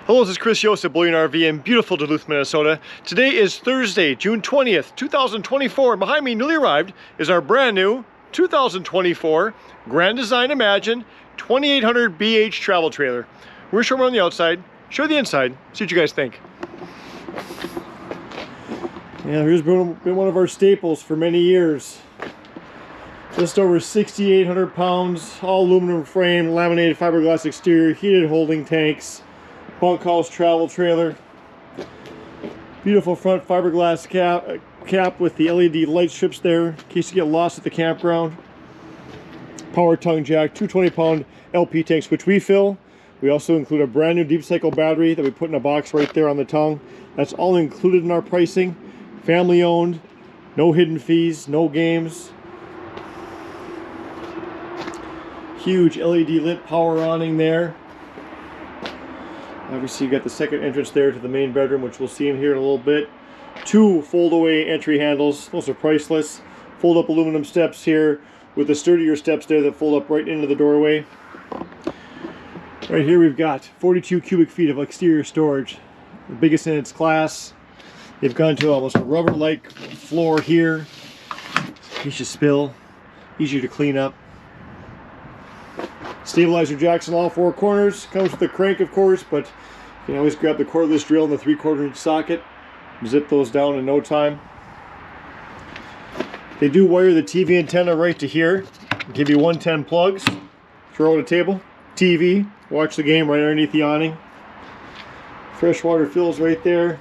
Hello, this is Chris Yost at Bullion RV in beautiful Duluth, Minnesota. Today is Thursday, June 20th, 2024. Behind me, newly arrived, is our brand new 2024 Grand Design Imagine 2800 BH travel trailer. We're going to show them on the outside, show the inside, see what you guys think. Yeah, here's been one of our staples for many years. Just over 6,800 pounds, all aluminum frame, laminated fiberglass exterior, heated holding tanks, bunkhouse travel trailer. Beautiful front fiberglass cap with the LED light strips there in case you get lost at the campground. Power tongue jack, 220-pound LP tanks which we fill. We also include a brand new deep cycle battery that we put in a box right there on the tongue. That's all included in our pricing. Family owned, no hidden fees, no games. Huge LED lit power awning there. Obviously you got the second entrance there to the main bedroom, which we'll see in here in a little bit. Two fold-away entry handles, those are priceless. Fold-up aluminum steps here with the sturdier steps there that fold up right into the doorway. Right here we've got 42 cubic feet of exterior storage, the biggest in its class. They've gone to almost a rubber-like floor here. In case you spill, easier to clean up. Stabilizer jacks in all four corners. Comes with a crank, of course, but you can always grab the cordless drill in the 3/4 inch socket. Zip those down in no time. They do wire the TV antenna right to here. Give you 110 plugs. Throw at a table. TV. Watch the game right underneath the awning. Freshwater fills right there.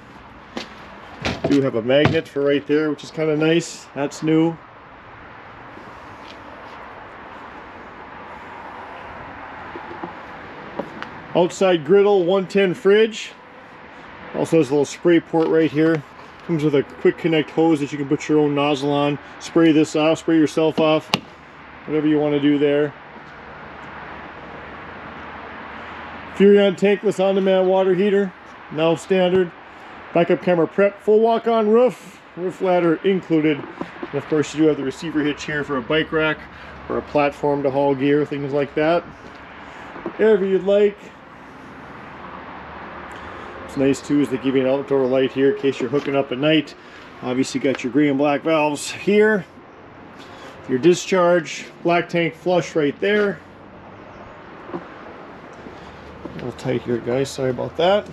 Do have a magnet for right there, which is kind of nice. That's new. Outside griddle, 110 fridge. Also has a little spray port right here. Comes with a quick connect hose that you can put your own nozzle on. Spray this off, spray yourself off. Whatever you want to do there. Furrion tankless on-demand water heater. Now standard. Backup camera prep. Full walk-on roof. Roof ladder included. And of course you do have the receiver hitch here for a bike rack or a platform to haul gear, things like that. Whatever you'd like. What's nice too is they give you an outdoor light here in case you're hooking up at night. Obviously you got your green and black valves here. Your discharge, black tank flush right there. A little tight here guys, sorry about that.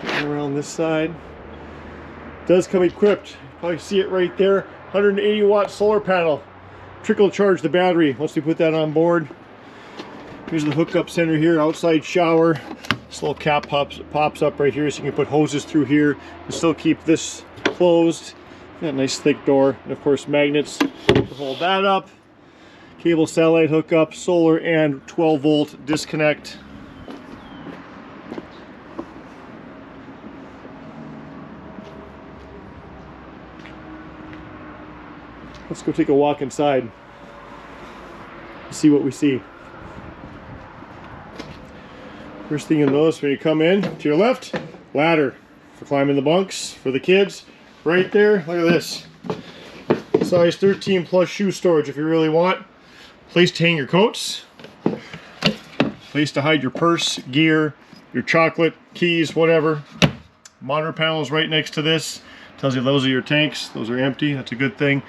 Getting around this side. Does come equipped, you probably see it right there, 180 watt solar panel. Trickle charge the battery once we put that on board. Here's the hookup center here, outside shower. This little cap pops up right here so you can put hoses through here and still keep this closed. Got a nice thick door, and of course magnets to hold that up. Cable satellite hookup, solar and 12 volt disconnect. Let's go take a walk inside. See what we see. First thing you'll notice when you come in, to your left, ladder for climbing the bunks for the kids. Right there, look at this. Size 13 plus shoe storage if you really want. Place to hang your coats. Place to hide your purse, gear, your chocolate, keys, whatever. Monitor panel is right next to this. Tells you those are your tanks. Those are empty. That's a good thing.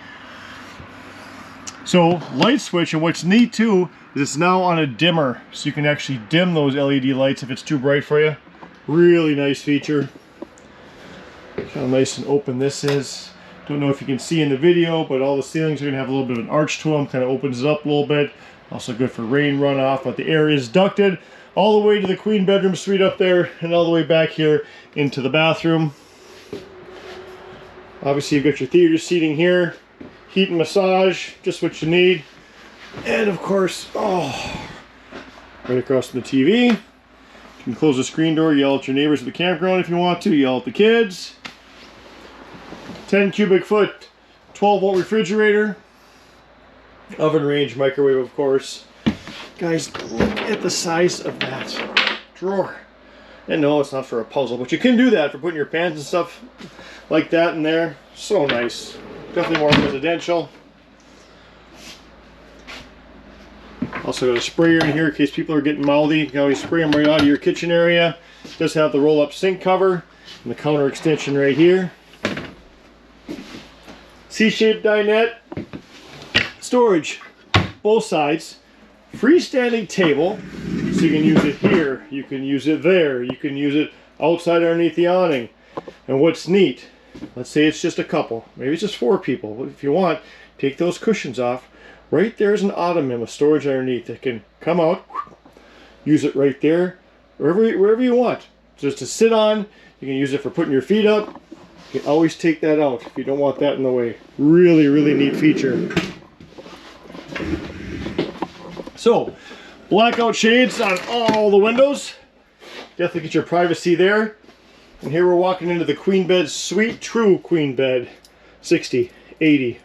So light switch, and what's neat too is it's now on a dimmer, so you can actually dim those LED lights if it's too bright for you. Really nice feature. How nice and open this is. Don't know if you can see in the video, but all the ceilings are going to have a little bit of an arch to them, kind of opens it up a little bit. Also good for rain runoff, but the air is ducted all the way to the queen bedroom suite up there and all the way back here into the bathroom. Obviously you've got your theater seating here. Heat and massage, just what you need. And of course, right across from the TV. You can close the screen door, yell at your neighbors at the campground if you want to, yell at the kids. 10 cubic foot, 12 volt refrigerator. Oven range, microwave of course. Guys, look at the size of that drawer. And no, it's not for a puzzle, but you can do that for putting your pans and stuff like that in there. So nice. Definitely more residential. Also got a sprayer in here in case people are getting mouthy. You can always spray them right out of your kitchen area. It does have the roll-up sink cover and the counter extension right here. C-shaped dinette. Storage, both sides. Freestanding table, so you can use it here, you can use it there, you can use it outside underneath the awning. And what's neat, let's say it's just a couple, maybe it's just 4 people. If you want, take those cushions off. Right there's an ottoman with storage underneath that can come out, use it right there, wherever you want. Just to sit on, you can use it for putting your feet up. You can always take that out if you don't want that in the way. Really, really neat feature. So, blackout shades on all the windows. Definitely get your privacy there. And here we're walking into the queen bed suite, true queen bed. 60, 80,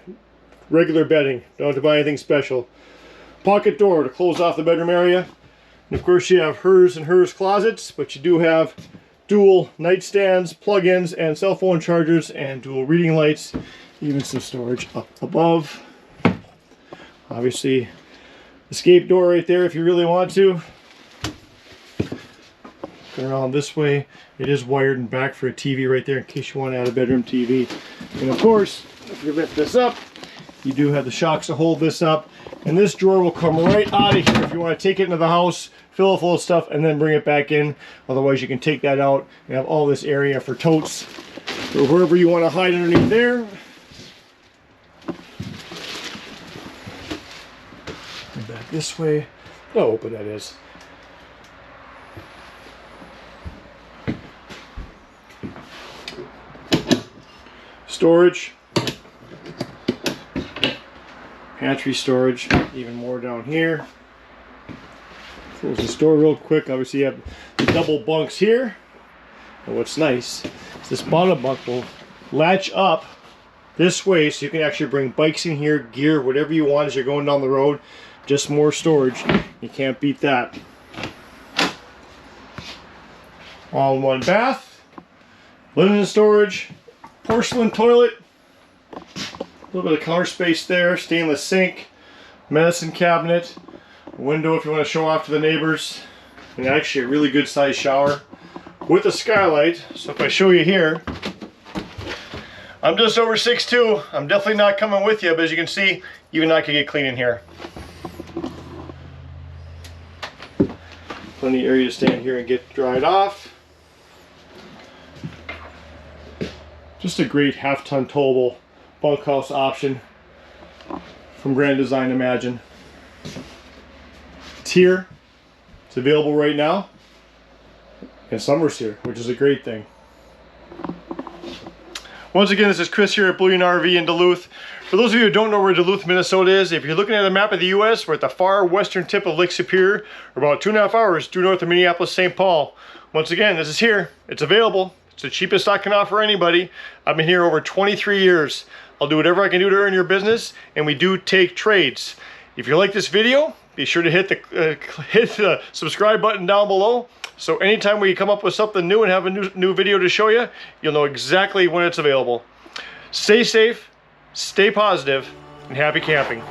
regular bedding. Don't have to buy anything special. Pocket door to close off the bedroom area. And of course you have hers and hers closets, but you do have dual nightstands, plug-ins, and cell phone chargers, and dual reading lights. Even some storage up above. Obviously, escape door right there if you really want to. Go around this way. It is wired and back for a TV right there in case you want to add a bedroom TV. And of course, if you lift this up, you do have the shocks to hold this up. And this drawer will come right out of here if you want to take it into the house, fill it full of stuff, and then bring it back in. Otherwise, you can take that out and have all this area for totes or wherever you want to hide underneath there. Back this way. How open that is. Storage. Pantry storage. Even more down here. Close the door real quick. Obviously you have the double bunks here. And what's nice is this bottom bunk will latch up this way so you can actually bring bikes in here, gear, whatever you want as you're going down the road. Just more storage. You can't beat that. All in one bath. Linen storage. Porcelain toilet. A little bit of counter space there. Stainless sink. Medicine cabinet. A window if you want to show off to the neighbors. And actually a really good sized shower. With a skylight. So if I show you here. I'm just over 6'2". I'm definitely not coming with you. But as you can see, even I can get clean in here. Plenty of area to stand here and get dried off. Just a great half-ton towable bunkhouse option from Grand Design Imagine. It's here. It's available right now. And summer's here, which is a great thing. Once again, this is Chris here at Bullion RV in Duluth. For those of you who don't know where Duluth, Minnesota is, if you're looking at a map of the U.S., we're at the far western tip of Lake Superior, about 2.5 hours due north of Minneapolis, St. Paul. Once again, this is here. It's available. It's the cheapest I can offer anybody. I've been here over 23 years. I'll do whatever I can do to earn your business, and we do take trades. If you like this video, be sure to hit the subscribe button down below. So anytime we come up with something new and have a new video to show you, you'll know exactly when it's available. Stay safe, stay positive, and happy camping.